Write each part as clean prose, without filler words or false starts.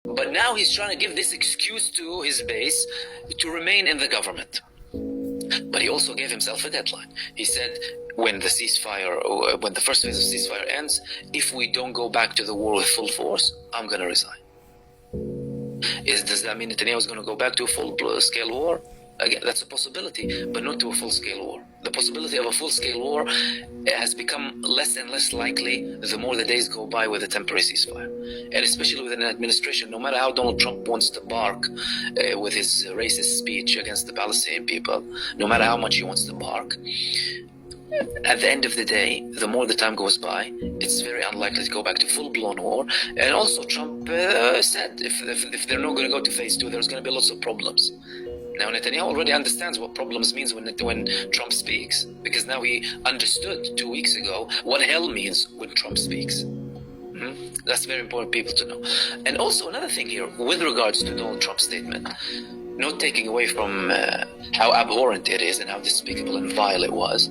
But now he's trying to give this excuse to his base to remain in the government. But he also gave himself a deadline. He said, when the first phase of ceasefire ends, if we don't go back to the war with full force, I'm going to resign. Does that mean Netanyahu is going to go back to a full-scale war? Again, that's a possibility, but not to a full-scale war. The possibility of a full-scale war has become less and less likely the more the days go by with a temporary ceasefire. And especially with an administration, no matter how Donald Trump wants to bark with his racist speech against the Palestinian people, no matter how much he wants to bark, at the end of the day, the more the time goes by, it's very unlikely to go back to full-blown war. And also Trump said if they're not going to go to phase 2, there's going to be lots of problems. Now Netanyahu already understands what problems means when Trump speaks, because now he understood 2 weeks ago what hell means when Trump speaks. That's very important people to know. And also another thing here, with regards to Donald Trump's statement, not taking away from how abhorrent it is and how despicable and vile it was,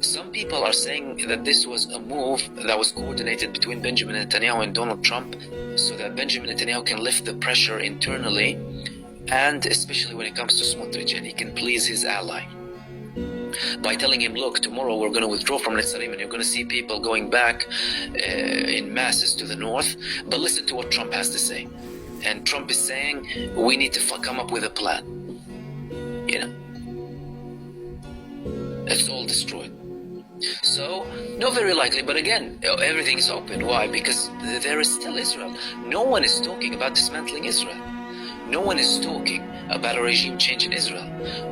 some people are saying that this was a move that was coordinated between Benjamin Netanyahu and Donald Trump so that Benjamin Netanyahu can lift the pressure internally, and especially when it comes to Smotrich, and he can please his ally by telling him, look, tomorrow we're going to withdraw from Netzarim and you're going to see people going back in masses to the north, but listen to what Trump has to say. And Trump is saying we need to come up with a plan. It's all destroyed. So, not very likely, but again, everything is open. Why? Because there is still Israel. No one is talking about dismantling Israel. No one is talking about a regime change in Israel.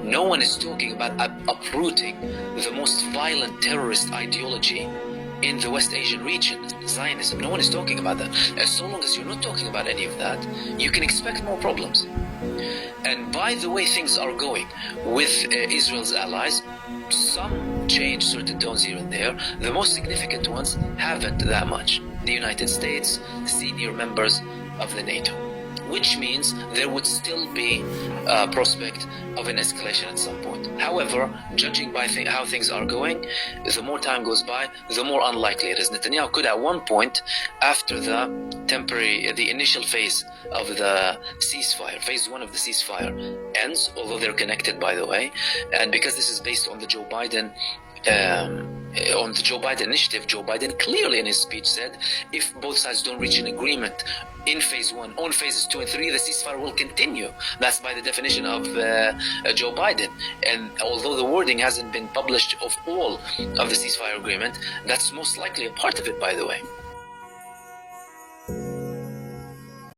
No one is talking about uprooting the most violent terrorist ideology in the West Asian region, Zionism. No one is talking about that. And so long as you're not talking about any of that, you can expect more problems. And by the way things are going with Israel's allies, some change certain tones here and there. The most significant ones haven't that much. The United States, senior members of the NATO. Which means there would still be a prospect of an escalation at some point. However, judging by how things are going, the more time goes by, the more unlikely it is. Netanyahu could at one point, after the initial phase of the ceasefire, phase 1 of the ceasefire ends, although they're connected by the way, and because this is based on the Joe Biden initiative, Joe Biden clearly in his speech said, if both sides don't reach an agreement in phase 1, on phases 2 and 3, the ceasefire will continue. That's by the definition of Joe Biden. And although the wording hasn't been published of all of the ceasefire agreement, that's most likely a part of it, by the way.